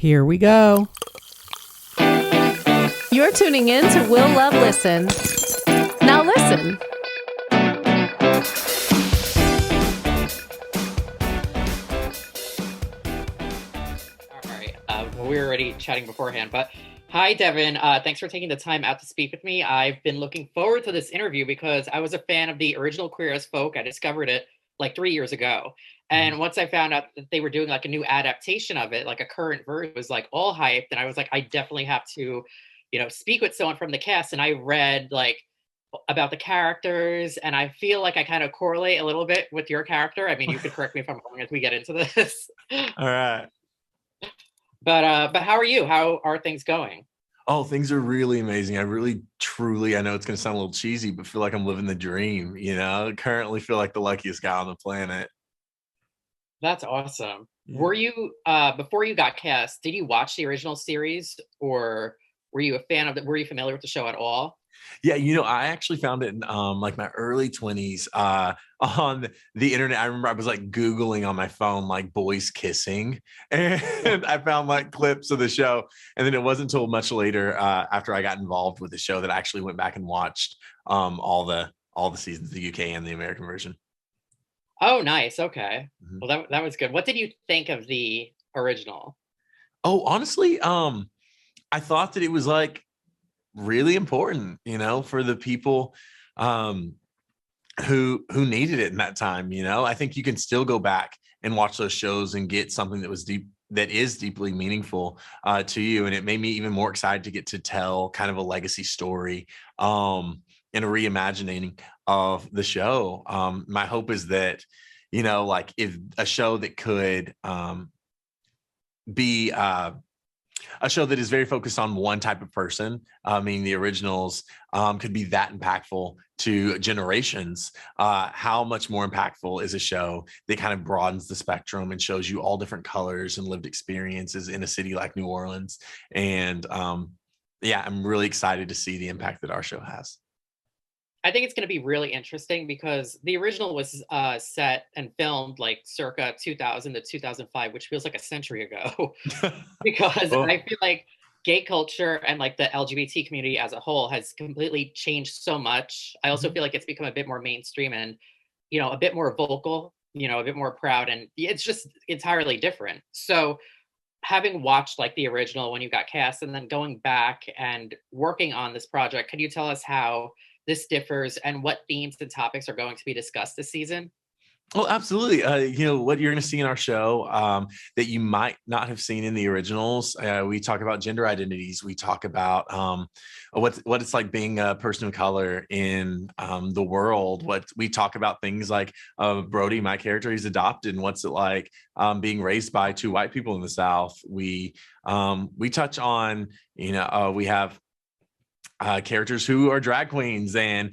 Here we go. You're tuning in to Will Love Listen. Now listen. All right. Well, we were already chatting beforehand, but hi, Devin. Thanks for taking the time out to speak with me. I've been looking forward to this interview because I was a fan of the original Queer as Folk. I discovered it like 3 years ago. And once I found out that they were doing like a new adaptation of it, like a current version, was like all hyped. And I was like, I definitely have to, speak with someone from the cast. And I read like about the characters, and I feel like I kind of correlate a little bit with your character. I mean, you could correct me if I'm wrong as we get into this. All right. But how are you? How are things going? Oh, things are really amazing. I really, truly, I know it's going to sound a little cheesy, but feel like I'm living the dream, Currently feel like the luckiest guy on the planet. That's awesome. Yeah. Were you before you got cast, did you watch the original series, or were you a fan of it? Were you familiar with the show at all? Yeah, I actually found it in like my early 20s on the internet. I remember I was like Googling on my phone, like boys kissing, and I found like clips of the show. And then it wasn't until much later after I got involved with the show that I actually went back and watched all the seasons, the UK and the American version. Oh, nice. Okay. Mm-hmm. Well, that was good. What did you think of the original? Oh, honestly, I thought that it was like really important, for the people who needed it in that time. I think you can still go back and watch those shows and get something that is deeply meaningful to you. And it made me even more excited to get to tell kind of a legacy story and a reimagining of the show. My hope is that, like if a show that could be a show that is very focused on one type of person. I mean, the originals could be that impactful to generations. How much more impactful is a show that kind of broadens the spectrum and shows you all different colors and lived experiences in a city like New Orleans? And yeah, I'm really excited to see the impact that our show has. I think it's going to be really interesting because the original was set and filmed like circa 2000 to 2005, which feels like a century ago. Because Oh. I feel like gay culture and like the LGBT community as a whole has completely changed so much. I also feel like it's become a bit more mainstream and, a bit more vocal, a bit more proud, and it's just entirely different. So having watched like the original when you got cast and then going back and working on this project, can you tell us how this differs and what themes and topics are going to be discussed this season? Oh, absolutely. What you're going to see in our show that you might not have seen in the originals. We talk about gender identities. We talk about what it's like being a person of color in the world. What we talk about things like Brodie, my character, he's adopted, and what's it like being raised by two white people in the South. We touch on, we have characters who are drag queens and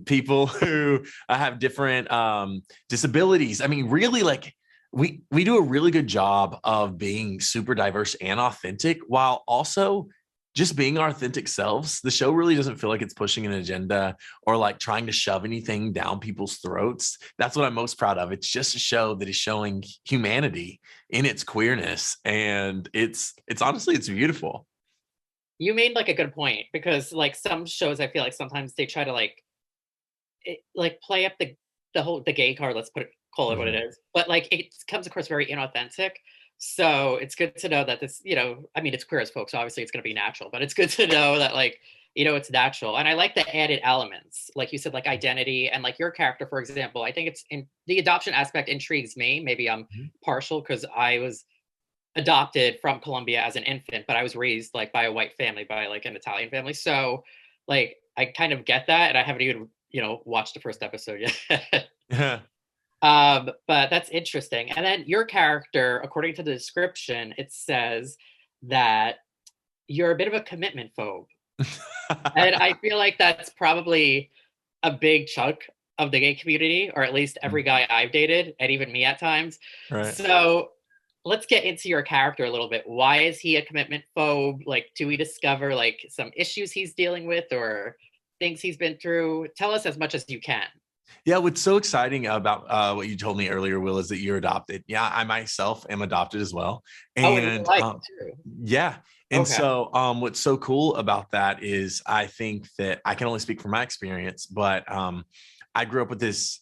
people who have different disabilities. I mean, really, like we do a really good job of being super diverse and authentic while also just being our authentic selves. The show really doesn't feel like it's pushing an agenda or like trying to shove anything down people's throats. That's what I'm most proud of. It's just a show that is showing humanity in its queerness, and it's honestly, it's beautiful. You made like a good point because like some shows, I feel like sometimes they try to like play up the gay card. Let's call it what it is, but like it comes across very inauthentic. So it's good to know that this, I mean, it's Queer as Folk, so obviously it's going to be natural, but it's good to know that like, it's natural. And I like the added elements, like you said, like identity and like your character, for example. I think it's in the adoption aspect intrigues me. Maybe I'm partial because I was adopted from Colombia as an infant, but I was raised like by a white family, by like an Italian family. So like I kind of get that, and I haven't even watched the first episode yet. Yeah. But that's interesting. And then your character, according to the description, it says that you're a bit of a commitment phobe, and I feel like that's probably a big chunk of the gay community, or at least every guy I've dated, and even me at times. Right. So let's get into your character a little bit. Why is he a commitment phobe? Like, do we discover like some issues he's dealing with or things he's been through? Tell us as much as you can. Yeah, what's so exciting about what you told me earlier, Will, is that you're adopted. Yeah, I myself am adopted as well. Oh, in real And life too. yeah. And Okay. so what's so cool about that is I think that I can only speak from my experience, but I grew up with this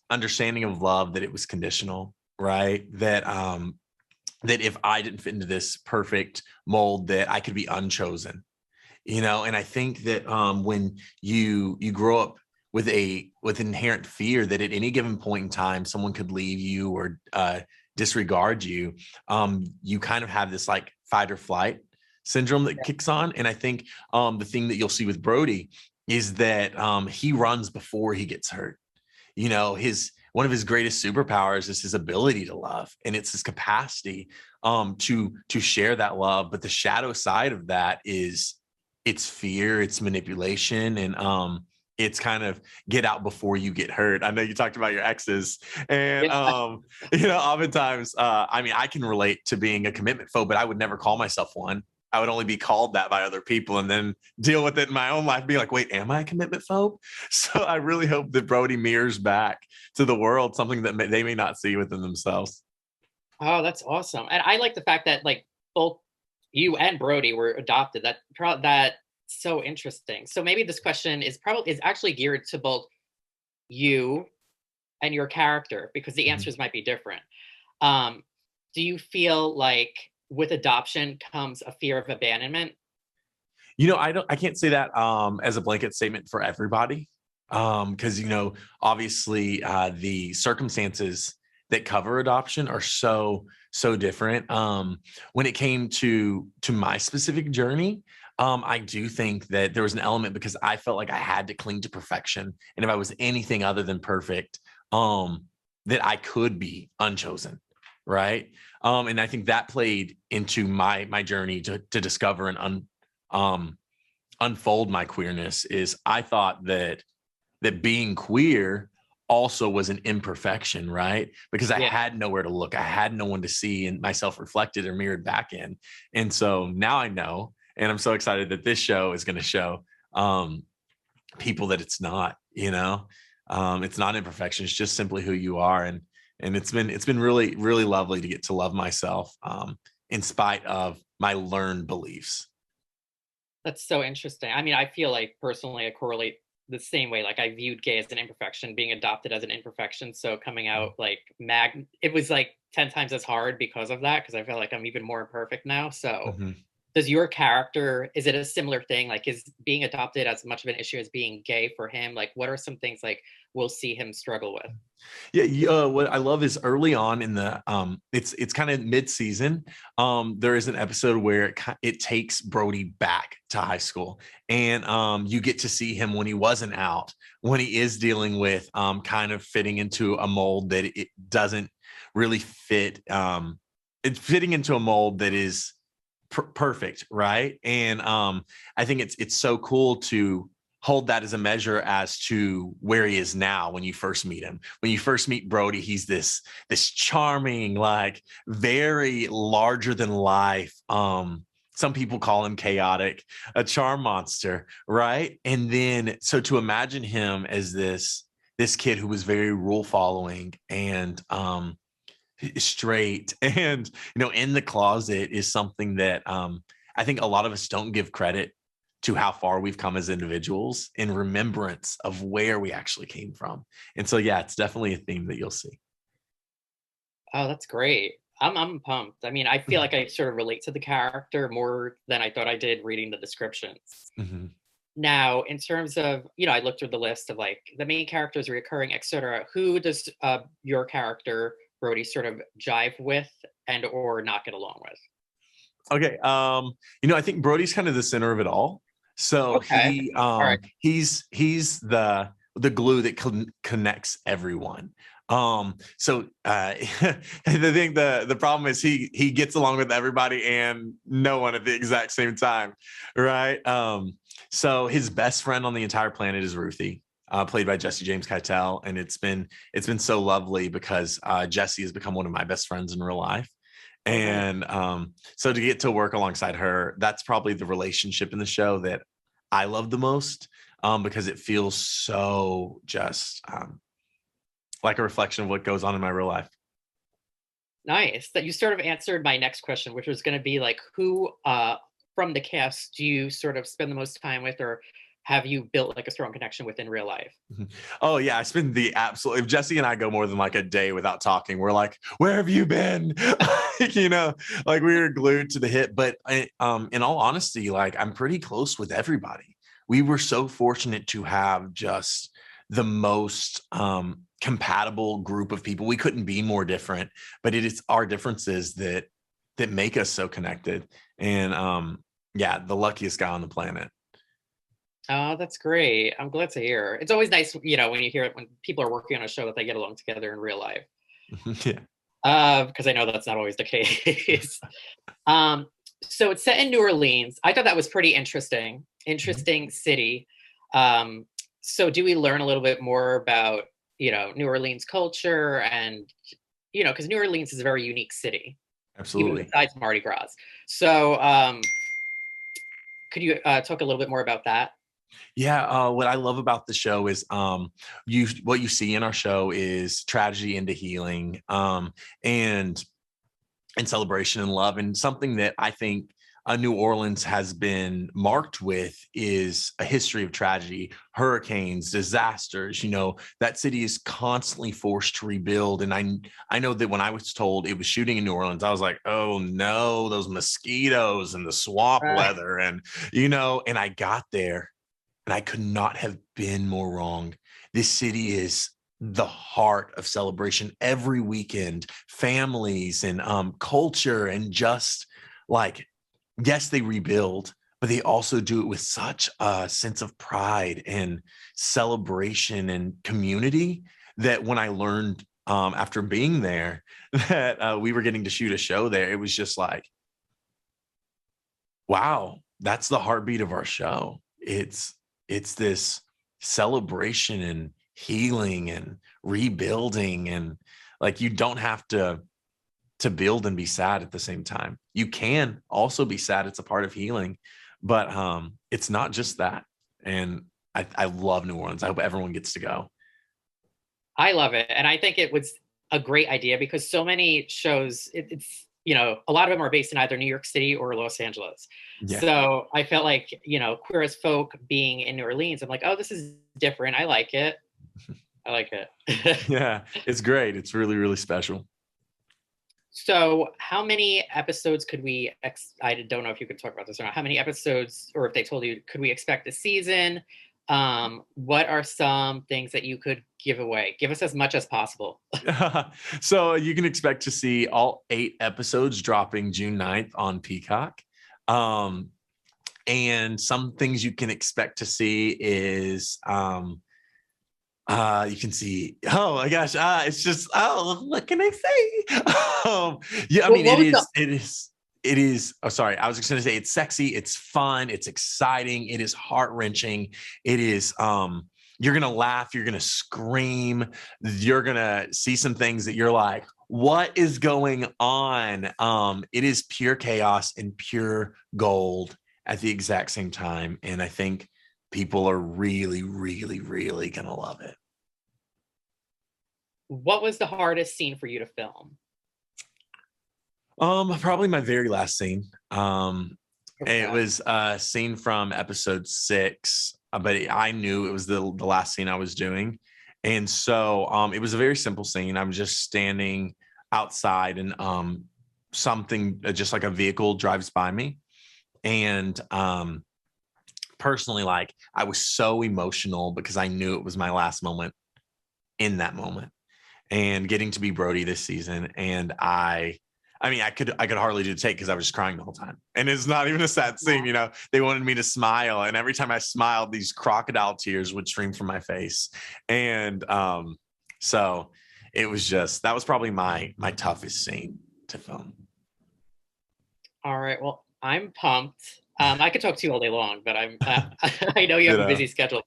understanding of love that it was conditional, right? That if I didn't fit into this perfect mold, that I could be unchosen, and I think that when you grow up with inherent fear that at any given point in time someone could leave you or disregard you, you kind of have this like fight or flight syndrome that kicks on. And I think the thing that you'll see with Brodie is that he runs before he gets hurt. His one of his greatest superpowers is his ability to love, and it's his capacity to share that love. But the shadow side of that is it's fear, it's manipulation, and it's kind of get out before you get hurt. I know you talked about your exes, and Yeah. oftentimes, I mean, I can relate to being a commitment phobe, but I would never call myself one. I would only be called that by other people, and then deal with it in my own life, be like, wait, am I a commitment phobe? So I really hope that Brodie mirrors back to the world something that they may not see within themselves. Oh, that's awesome. And I like the fact that like both you and Brodie were adopted. That's so interesting. So maybe this question is actually geared to both you and your character because the Mhm. answers might be different. Um, do you feel like with adoption comes a fear of abandonment? I can't say that as a blanket statement for everybody. Because obviously the circumstances that cover adoption are so different. When it came to my specific journey, I do think that there was an element because I felt like I had to cling to perfection. And if I was anything other than perfect, that I could be unchosen. Right. And I think that played into my journey to discover and um, unfold my queerness. Is I thought that being queer also was an imperfection, right? Because I Yeah. had nowhere to look, I had no one to see and myself reflected or mirrored back in. And so now I know, and I'm so excited that this show is going to show um, people that it's not. It's not imperfection. It's just simply who you are. And it's been really really lovely to get to love myself in spite of my learned beliefs. That's so interesting. I mean, I feel like personally I correlate the same way. Like I viewed gay as an imperfection, being adopted as an imperfection. So coming out like it was like 10 times as hard because of that, because I feel like I'm even more imperfect now. So Mhm. does your character, is it a similar thing? Like is being adopted as much of an issue as being gay for him? Like what are some things like we'll see him struggle with? Yeah, what I love is early on in the it's kind of mid-season. There is an episode where it takes Brodie back to high school, and you get to see him when he wasn't out, when he is dealing with kind of fitting into a mold that it doesn't really fit. It's fitting into a mold that is perfect, right? And I think it's so cool to hold that as a measure as to where he is now. When you first meet him, when you first meet Brodie, he's this charming, like very larger than life, some people call him chaotic, a charm monster, right? And then so to imagine him as this kid who was very rule following and straight and in the closet is something that I think a lot of us don't give credit to how far we've come as individuals in remembrance of where we actually came from. And so yeah, it's definitely a theme that you'll see. Oh, that's great. I'm pumped. I mean, I feel like I sort of relate to the character more than I thought I did reading the descriptions. Mhm. Now, in terms of, I looked through the list of like the main characters, recurring, etc. Who does your character Brodie sort of jive with and or not get along with? Okay. I think Brodie's kind of the center of it all. So Okay. All right. he's the glue that connects everyone. So the problem is he gets along with everybody and no one at the exact same time, right? So his best friend on the entire planet is Ruthie, played by Jesse James Keitel, and it's been so lovely because Jesse has become one of my best friends in real life. Oh, nice. And so to get to work alongside her, that's probably the relationship in the show that I love the most. because it feels so just like a reflection of what goes on in my real life. Nice. That you sort of answered my next question, which was going to be like, who from the cast do you sort of spend the most time with, or have you built like a strong connection with in real life? Oh yeah, I spend the absolute. If Jesse and I go more than like a day without talking, we're like, "Where have you been?" You know, like we were glued to the hip. But in all honesty, like I'm pretty close with everybody. We were so fortunate to have just the most compatible group of people. We couldn't be more different, but it is our differences that make us so connected. And yeah, the luckiest guy on the planet. Oh, that's great. I'm glad to hear. It's always nice, you know, when you hear it when people are working on a show that they get along together in real life. Yeah. Because I know that's not always the case. um, so it's set in New Orleans. I thought that was pretty interesting. Interesting city. So do we learn a little bit more about, you know, New Orleans culture and, you know, because New Orleans is a very unique city, even Absolutely. besides Mardi Gras. So could you talk a little bit more about that? Yeah, what I love about the show is you what you see in our show is tragedy into healing, and celebration and love. And something that I think New Orleans has been marked with is a history of tragedy, hurricanes, disasters. You know, that city is constantly forced to rebuild. And I know that when I was told it was shooting in New Orleans, I was like, oh no, those mosquitoes and the swamp weather. And, you know, and I got there and I could not have been more wrong. This city is the heart of celebration every weekend, families and culture, and just like, yes, they rebuild, but they also do it with such a sense of pride and celebration and community that when I learned after being there that we were getting to shoot a show there, it was just like, wow, that's the heartbeat of our show. It's this celebration and healing and rebuilding, and like you don't have to build and be sad at the same time. You can also be sad. It's a part of healing, but it's not just that. And I love New Orleans. I hope everyone gets to go. I love it. And I think it was a great idea because so many shows, it's, you know, a lot of them are based in either New York City or Los Angeles. Yeah. So I felt like, you know, Queer as Folk being in New Orleans, I'm like, oh, this is different. I like it. I like it. Yeah, it's great. It's really, really special. So how many episodes could we, I don't know if you could talk about this or not. How many episodes, or if they told you, could we expect a season? What are some things that you could give away? Give us as much as possible. So you can expect to see all 8 episodes dropping June 9th on Peacock. And some things you can expect to see is you can see, oh my gosh, it's just, oh, what can I say? Yeah, I mean, it is. Oh, sorry. I was just going to say it's sexy. It's fun. It's exciting. It is heart wrenching. It is, you're going to laugh. You're going to scream. You're going to see some things that you're like, what is going on? It is pure chaos and pure gold at the exact same time. And I think people are really, really, really going to love it. What was the hardest scene for you to film? Probably my very last scene. Okay. It was a scene from episode 6, but I knew it was the last scene I was doing. And so it was a very simple scene. I'm just standing outside and something just like a vehicle drives by me. And personally, like I was so emotional because I knew it was my last moment in that moment and getting to be Brodie this season. And I mean, I could hardly do the take because I was just crying the whole time. And it's not even a sad scene, you know. They wanted me to smile, and every time I smiled, these crocodile tears would stream from my face. And so it was just, that was probably my toughest scene to film. All right. Well, I'm pumped. I could talk to you all day long, but I know you have a busy schedule.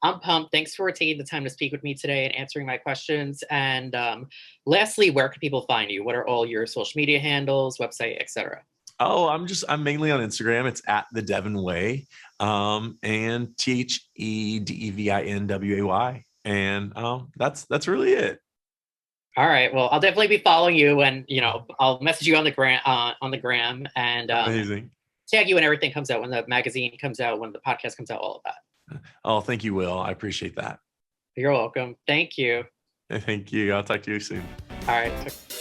I'm pumped. Thanks for taking the time to speak with me today and answering my questions. And lastly, where can people find you? What are all your social media handles, website, etc.? Oh, I'm mainly on Instagram. It's at the Devin Way, and TheDevinWay, and that's really it. All right. Well, I'll definitely be following you, and I'll message you on the gram, and Amazing. tag you when everything comes out, when the magazine comes out, when the podcast comes out, all of that. Oh, thank you, Will. I appreciate that. You're welcome. Thank you. Thank you. I'll talk to you soon. All right.